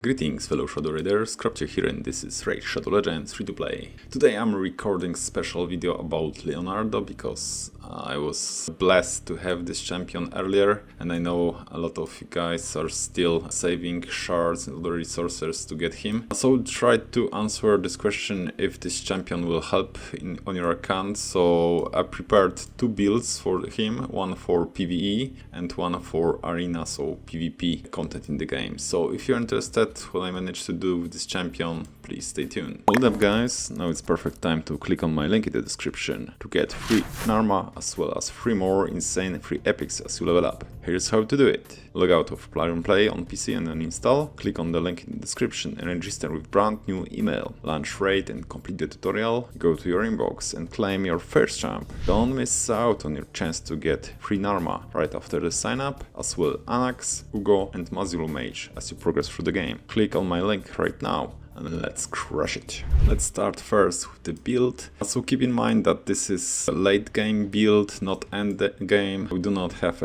Greetings fellow Shadow Raiders, Krapcie here and this is Raid Shadow Legends free to play. Today I'm recording special video about Leonardo because I was blessed to have this champion earlier and I know a lot of you guys are still saving shards and other resources to get him. So try to answer this question if this champion will help on your account. So I prepared two builds for him, one for PvE and one for Arena, so PvP content in the game. So if you're interested what I managed to do with this champion, please stay tuned. Hold up guys, now it's perfect time to click on my link in the description to get free Narma as well as 3 more insane free epics as you level up. Here's how to do it. Log out of Play and Play on PC and then install. Click on the link in the description and register with brand new email. Launch Raid and complete the tutorial. Go to your inbox and claim your first champ. Don't miss out on your chance to get free Narma right after the sign up, as well Anax, Uugo and Mausoleum Mage as you progress through the game. Click on my link right now and let's crush it. Let's start first with the build. So keep in mind that this is a late game build, not end game. We do not have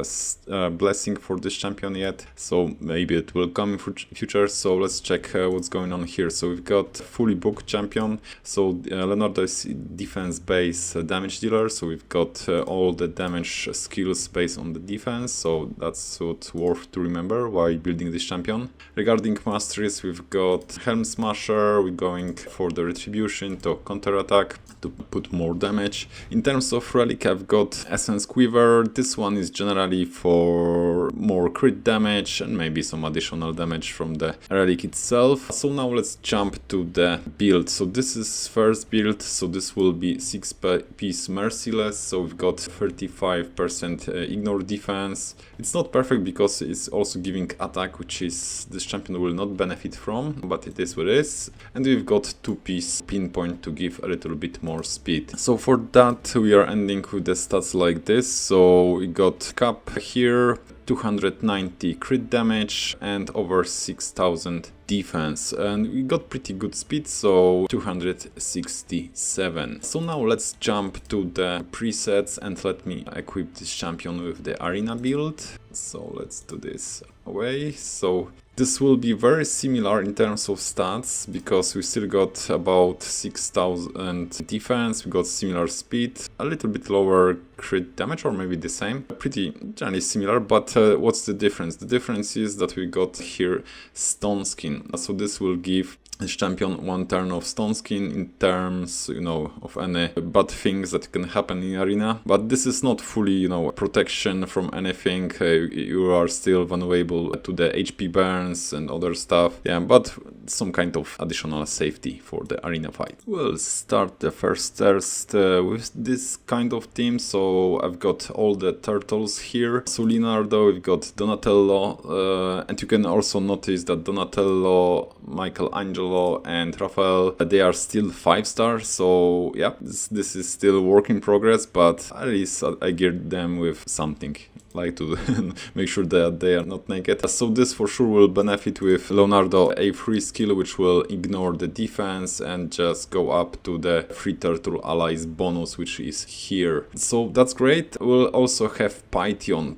a blessing for this champion yet, so maybe it will come in future. So let's check what's going on here. So we've got fully booked champion. So Leonardo is defense based damage dealer, so we've got all the damage skills based on the defense, so that's what's worth to remember while building this champion. Regarding masteries, we've got Helm Smasher. We're going for the retribution to counter attack to put more damage. In terms of relic, I've got Essence Quiver. This one is generally for more crit damage and maybe some additional damage from the relic itself. So now let's jump to the build. So this is first build, so this will be 6-piece merciless. So we've got 35% ignore defense. It's not perfect because it's also giving attack, which is this champion will not benefit from, but it is what it is. And we've got 2-piece pinpoint to give a little bit more speed. So for that we are ending with the stats like this. So we got cap here, 290 crit damage and over 6000 defense, and we got pretty good speed, so 267. So now let's jump to the presets and let me equip this champion with the arena build. So let's do this away. So this will be very similar in terms of stats because we still got about 6000 defense, we got similar speed, a little bit lower crit damage or maybe the same, pretty generally similar, but what's the difference? The difference is that we got here stone skin, so this will give this champion 1 turn of stone skin in terms, of any bad things that can happen in arena. But this is not fully, protection from anything. You are still vulnerable to the HP burns and other stuff. Yeah, but some kind of additional safety for the arena fight. We'll start the first test with this kind of team. So I've got all the turtles here. So Leonardo, we've got Donatello, and you can also notice that Donatello, Michelangelo and Raphael, they are still 5-star, so yeah, this is still work in progress, but at least I geared them with something, like to make sure that they are not naked. So this for sure will benefit with Leonardo A3 skill, which will ignore the defense and just go up to the 3 turtle allies bonus, which is here. So that's great. We'll also have Python,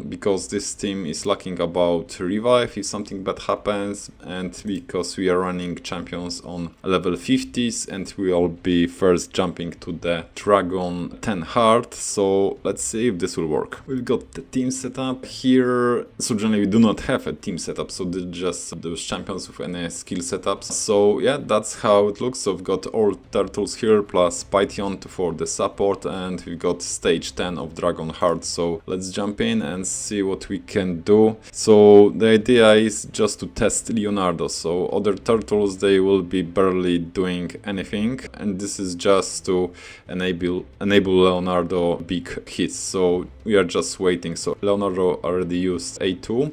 because this team is lacking about revive if something bad happens, and because we are running champions on level 50s and we will be first jumping to the Dragon 10 heart. So let's see if this will work. We've got the team setup here. So generally we do not have a team setup, so they're just those champions with any skill setups. So yeah, that's how it looks. So we've got all turtles here plus Python for the support, and we've got stage 10 of Dragon Heart. So let's jump in and see what we can do. So the idea is just to test Leonardo. So other turtles, they will be barely doing anything, and this is just to enable Leonardo big hits. So we are just waiting. So Leonardo already used A2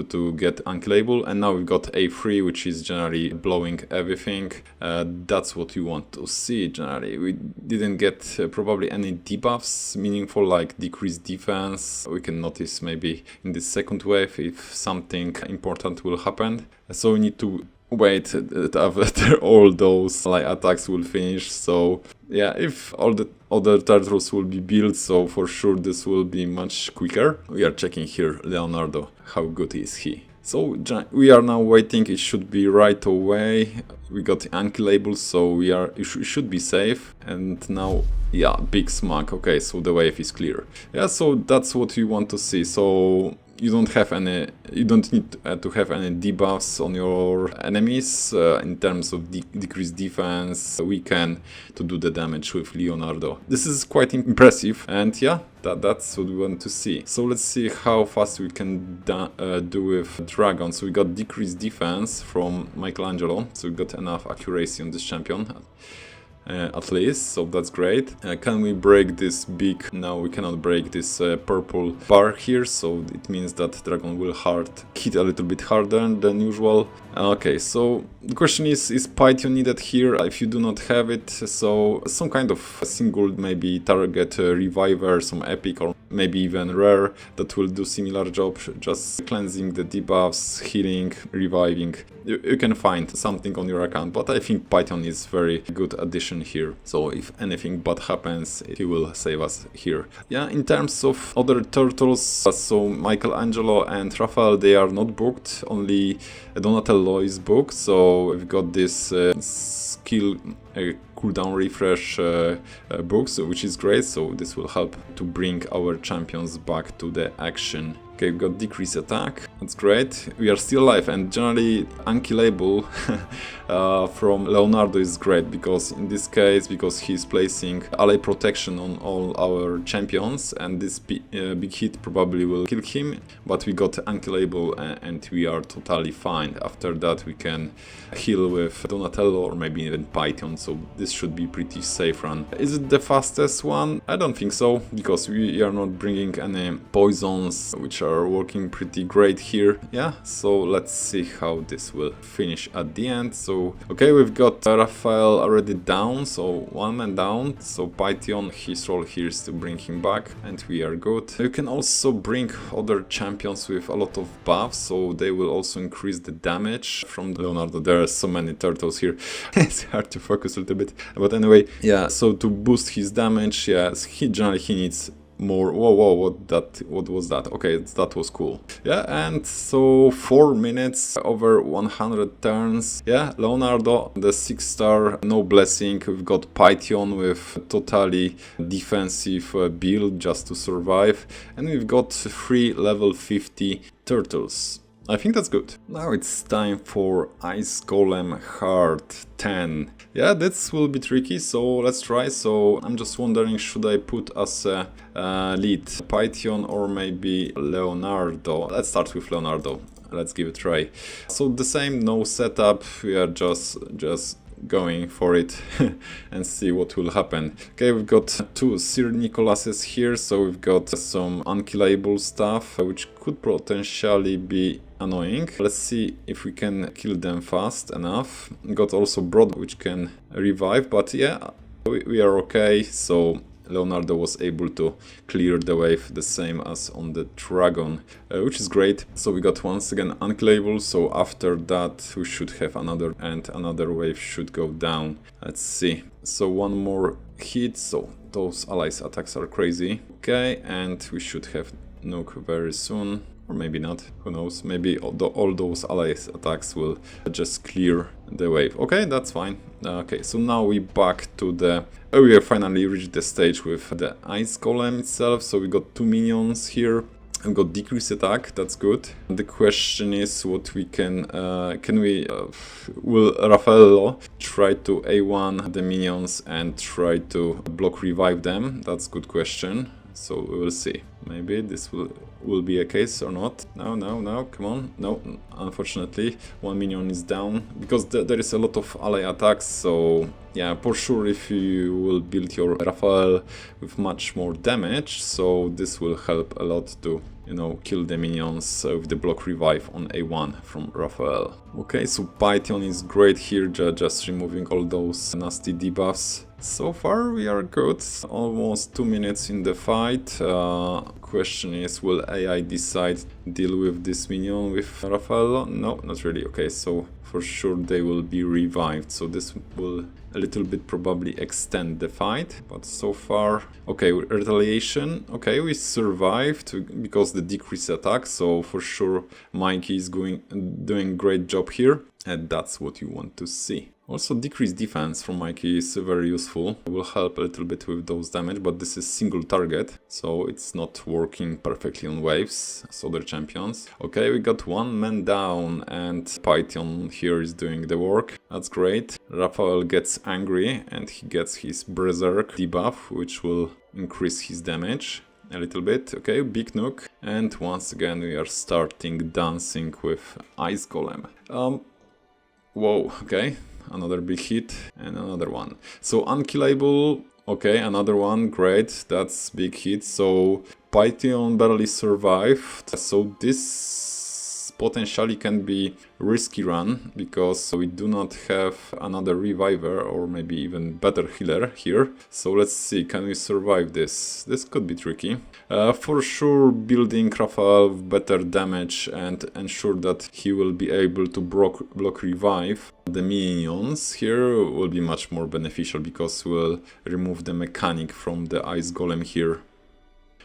to get unkillable, and now we've got A3, which is generally blowing everything. That's what you want to see generally. We didn't get probably any debuffs meaningful, like decreased defense. We can notice maybe in this second wave if something important will happen. So we need to wait after all those attacks will finish. So yeah, if all the other turtles will be built, so for sure this will be much quicker. We are checking here Leonardo, how good is he. So we are now waiting, it should be right away. We got unkillable, so it should be safe. And now, yeah, big smug. Okay, so the wave is clear. Yeah, so that's what you want to see. So you don't need to have any debuffs on your enemies in terms of decreased defense, weaken to do the damage with Leonardo. This is quite impressive, and yeah, that's what we want to see. So let's see how fast we can do with Dragon. So we got decreased defense from Michelangelo, so we got enough accuracy on this champion. At least, so that's great. Can we break this big? No, we cannot break this purple bar here, so it means that Dragon will hit a little bit harder than usual. Okay, so the question is Python needed here? If you do not have it, so some kind of single maybe target reviver, some epic or maybe even rare that will do similar job, just cleansing the debuffs, healing, reviving. You can find something on your account, but I think Python is very good addition here. So if anything bad happens, he will save us here. Yeah, in terms of other turtles, so Michelangelo and Raphael, they are not booked, only Donatello is booked. So we've got this skill cooldown refresh books, which is great. So this will help to bring our champions back to the action. Okay, we've got decreased attack, that's great. We are still alive, and generally unkillable from Leonardo is great, because in this case, because he's placing ally protection on all our champions, and this big hit probably will kill him, but we got unkillable and we are totally fine. After that we can heal with Donatello or maybe even Python, so this should be pretty safe run. Is it the fastest one? I don't think so, because we are not bringing any poisons, which are working pretty great here. Yeah, so let's see how this will finish at the end. So okay, we've got Raphael already down, so one man down. So Python, his role here is to bring him back, and we are good. You can also bring other champions with a lot of buffs, so they will also increase the damage from Leonardo. There are so many turtles here. It's hard to focus a little bit, but anyway, yeah, so to boost his damage, yes, he needs more. Whoa, what was that? Okay, that was cool. Yeah, and so 4 minutes, over 100 turns. Yeah, Leonardo, the 6-star, no blessing. We've got Python with totally defensive build just to survive, and we've got 3 level 50 turtles. I think that's good. Now it's time for Ice Golem Hard 10. Yeah, this will be tricky, so let's try. So I'm just wondering, should I put as a lead Python or maybe Leonardo? Let's start with Leonardo. Let's give it a try. So the same, no setup, we are just going for it and see what will happen. Okay, we've got 2 Sir Nicolases here, so we've got some unkillable stuff, which could potentially be annoying. Let's see if we can kill them fast enough. We got also Broad, which can revive, but yeah, we are okay. So Leonardo was able to clear the wave the same as on the Dragon, which is great. So we got once again unkillable, so after that we should have another wave should go down. Let's see. So one more hit, so those allies attacks are crazy. Okay, and we should have nuke very soon. Or maybe not, who knows, maybe all those allies attacks will just clear the wave. Okay, that's fine. Okay, so now we back to the... we have finally reached the stage with the Ice Golem itself, so we got 2 minions here. We've got decreased attack, that's good. The question is what we will Raffaello try to A1 the minions and try to block revive them? That's a good question. So we will see. Maybe this will be a case or not. No, come on. No, unfortunately, 1 minion is down, because there is a lot of ally attacks, so yeah, for sure if you will build your Raphael with much more damage, so this will help a lot to, you know, kill the minions with the block revive on A1 from Raphael. Okay, so Python is great here, just removing all those nasty debuffs. So far we are good, almost 2 minutes in the fight. Question is, will AI decide deal with this minion with Raffaello? No, not really. Okay, so for sure they will be revived, so this will a little bit probably extend the fight, but so far, okay, retaliation, okay, we survived because the decrease attack, so for sure Mikey is doing great job here, and that's what you want to see. Also, decreased defense from Mikey is very useful. It will help a little bit with those damage, but this is single target, so it's not working perfectly on waves, as other champions. Okay, we got one man down, and Python here is doing the work. That's great. Raphael gets angry, and he gets his Berserk debuff, which will increase his damage a little bit. Okay, big nuke. And once again, we are starting dancing with Ice Golem. Whoa, okay. Another big hit and another one. So unkillable, okay, another one, great, that's big hit. So Python barely survived. So this potentially can be risky run because we do not have another reviver or maybe even better healer here. So let's see, can we survive this? This could be tricky. For sure building Raphael with better damage and ensure that he will be able to block revive the minions here will be much more beneficial because we'll remove the mechanic from the Ice Golem here.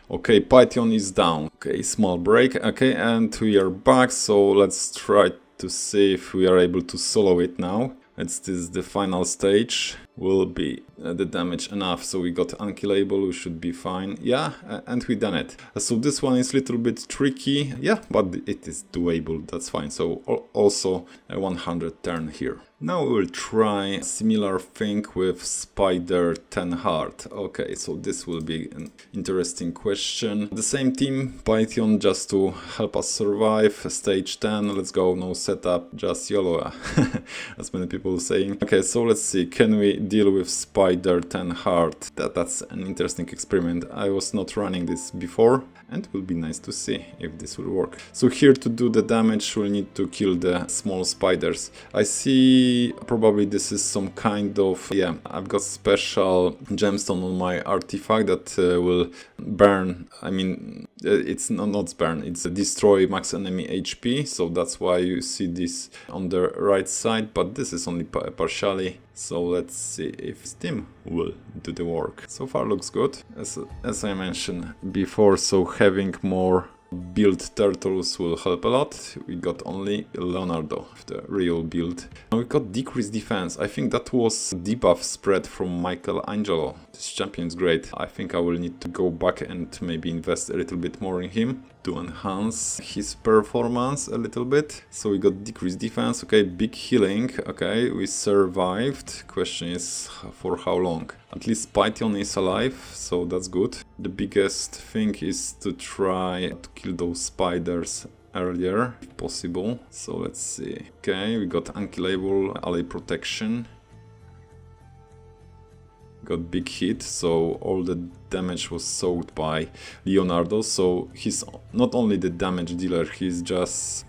Okay, Python is down. Okay, small break. Okay, and we are back, so let's try to see if we are able to solo it now. This is the final stage. Will be the damage enough, so we got unkillable, we should be fine. Yeah, and we done it. So this one is a little bit tricky, yeah, but it is doable, that's fine. So also a 100 turn here. Now we will try a similar thing with Spider 10 Heart. Okay, so this will be an interesting question. The same team, Python, just to help us survive. Stage 10, let's go, no setup, just YOLO, as many people saying. Okay, so let's see, can we deal with Spider 10 Heart? That's an interesting experiment. I was not running this before, and it will be nice to see if this will work. So here to do the damage we'll need to kill the small spiders. I see probably this is some kind of, yeah, I've got special gemstone on my artifact that will burn, I mean, it's not burn, it's destroy max enemy HP, so that's why you see this on the right side, but this is only partially. So let's see if Steam will do the work. So far looks good, as I mentioned before, so having more build turtles will help a lot. We got only Leonardo, the real build. And we got decreased defense. I think that was debuff spread from Michelangelo. This champion is great. I think I will need to go back and maybe invest a little bit more in him to enhance his performance a little bit. So we got decreased defense, okay, big healing, okay, we survived. Question is for how long? At least Python is alive, so that's good. The biggest thing is to try to kill those spiders earlier, if possible. So let's see. Okay, we got unkillable, ally protection. Got big hit, so all the damage was soaked by Leonardo, so he's not only the damage dealer, he's just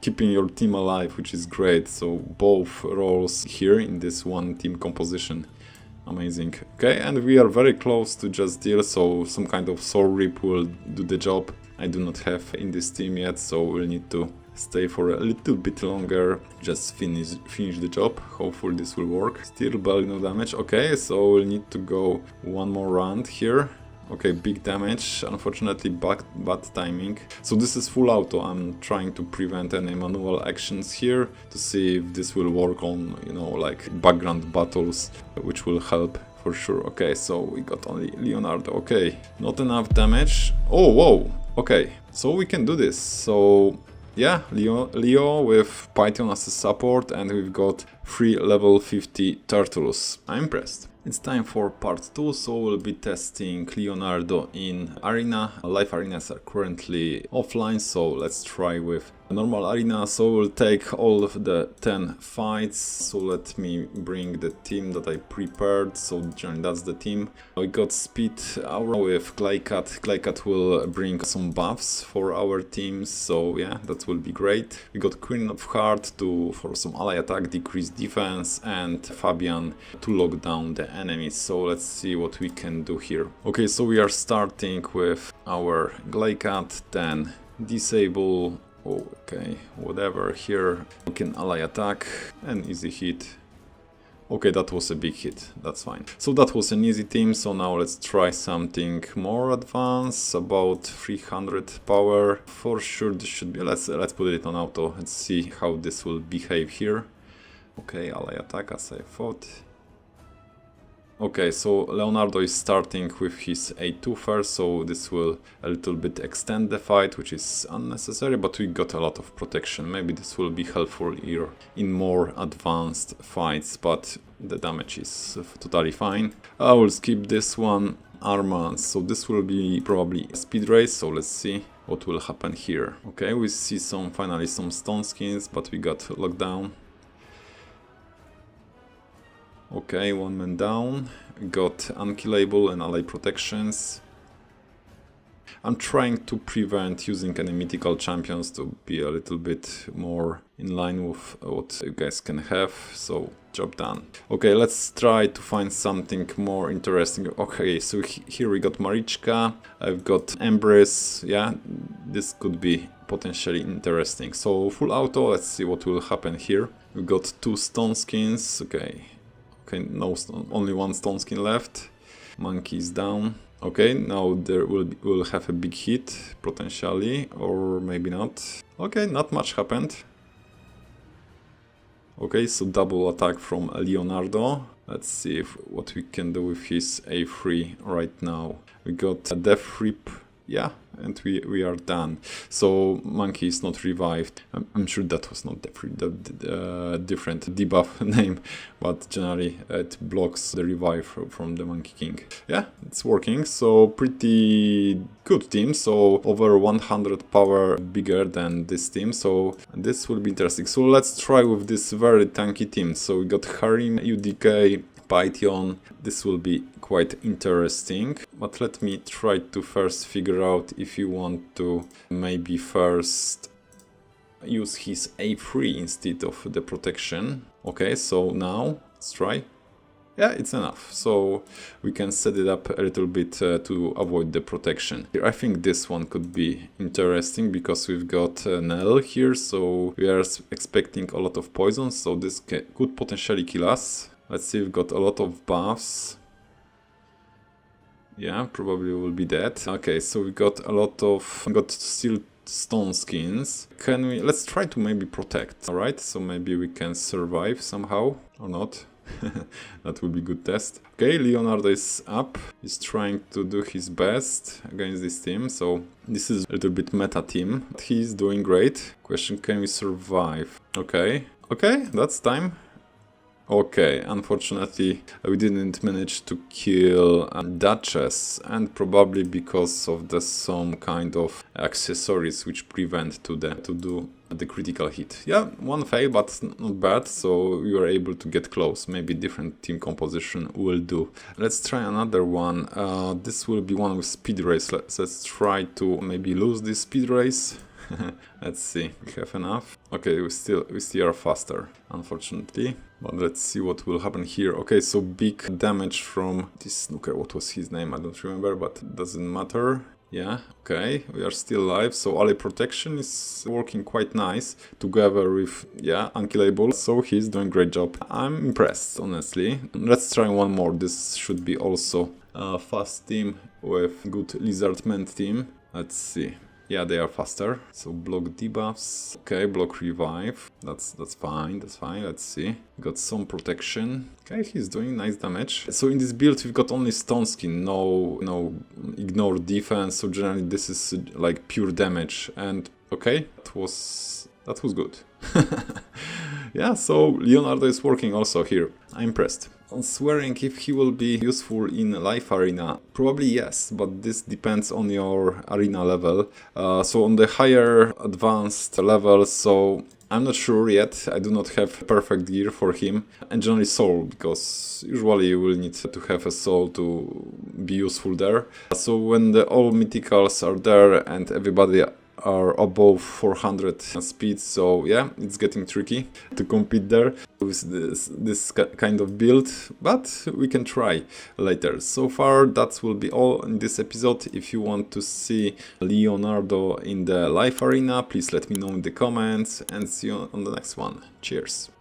keeping your team alive, which is great. So both roles here in this one team composition, amazing. Okay, and we are very close to just deal, so some kind of soul rip will do the job. I do not have in this team yet, so we'll need to stay for a little bit longer, just finish the job. Hopefully this will work. Still barely no damage. Okay, so we'll need to go one more round here. Okay, big damage, unfortunately bad timing. So this is full auto. I'm trying to prevent any manual actions here to see if this will work on, you know, like background battles, which will help for sure. Okay, so we got only Leonardo. Okay, not enough damage. Oh, whoa. Okay, so we can do this. So yeah, Leo with Python as a support, and we've got 3 level 50 turtles. I'm impressed. It's time for part 2, so we'll be testing Leonardo in Arena. Live arenas are currently offline, so let's try with normal arena, so we'll take all of the 10 fights. So let me bring the team that I prepared. So generally that's the team. We got speed aura with Glycat. Glycat will bring some buffs for our teams, so yeah, that will be great. We got Queen of Heart for some ally attack, decrease defense, and Fabian to lock down the enemies. So let's see what we can do here. Okay, so we are starting with our Glycat, then disable. Oh, okay, whatever. Here we can ally attack, an easy hit. Okay, that was a big hit, that's fine. So that was an easy team, so now let's try something more advanced, about 300 power. For sure this should be, let's put it on auto, let's see how this will behave here. Okay, ally attack as I thought. Okay, so Leonardo is starting with his A2 first, so this will a little bit extend the fight, which is unnecessary, but we got a lot of protection. Maybe this will be helpful here in more advanced fights, but the damage is totally fine. I will skip this one. Arma, so this will be probably a speed race, so let's see what will happen here. Okay, we see finally some stone skins, but we got lockdown. Okay, one man down, got unkillable and ally protections. I'm trying to prevent using any mythical champions to be a little bit more in line with what you guys can have, so job done. Okay, let's try to find something more interesting. Okay, so here we got Marichka, I've got Embrace, yeah, this could be potentially interesting. So full auto, let's see what will happen here. We got 2 stone skins, okay. Okay, no stone, only 1 stone skin left. Monkey is down. Okay, now we'll have a big hit, potentially, or maybe not. Okay, not much happened. Okay, so double attack from Leonardo. Let's see what we can do with his A3 right now. We got a Death Rip. Yeah, and we are done. So monkey is not revived. I'm sure that was not the different debuff name, but generally it blocks the revive from the Monkey King. Yeah, it's working. So pretty good team. So over 100 power bigger than this team. So this will be interesting. So let's try with this very tanky team. So we got Harim, UDK, Python. This will be quite interesting, but let me try to first figure out if you want to maybe first use his A3 instead of the protection. Okay, so now let's try. Yeah, it's enough. So we can set it up a little bit to avoid the protection. I think this one could be interesting because we've got Nell here, so we are expecting a lot of poison, so this could potentially kill us. Let's see, we've got a lot of buffs. Yeah, probably will be dead. Okay, so we got a lot of... got still stone skins. Let's try to maybe protect, alright? So maybe we can survive somehow, or not. That would be a good test. Okay, Leonardo is up. He's trying to do his best against this team. So this is a little bit meta team. But he's doing great. Question, can we survive? Okay, that's time. Okay, unfortunately we didn't manage to kill Duchess, and probably because of some kind of accessories which prevent to do the critical hit. Yeah, one fail, but not bad, so we were able to get close. Maybe different team composition will do. Let's try another one. This will be one with speed race. Let's try to maybe lose this speed race. Let's see, we have enough. Okay, we still are faster, unfortunately. But let's see what will happen here. Okay, so big damage from this snooker. What was his name? I don't remember, but it doesn't matter. Yeah, okay, we are still alive. So ally protection is working quite nice together with, yeah, unkillable. So he's doing a great job. I'm impressed, honestly. Let's try one more. This should be also a fast team with good Lizardman team. Let's see. Yeah, they are faster. So block debuffs. Okay, block revive. That's fine. That's fine. Let's see. Got some protection. Okay, he's doing nice damage. So in this build we've got only stone skin, no ignore defense. So generally this is like pure damage. And okay, that was good. Yeah, so Leonardo is working also here. I'm impressed. On swearing if he will be useful in live arena, probably yes, but this depends on your arena level. So on the higher advanced levels, so I'm not sure yet, I do not have perfect gear for him, and generally soul, because usually you will need to have a soul to be useful there. So when the all mythicals are there and everybody are above 400 speed, so yeah, it's getting tricky to compete there with this kind of build, but we can try later. So far that will be all in this episode. If you want to see Leonardo in the live arena, please let me know in the comments, and see you on the next one. Cheers!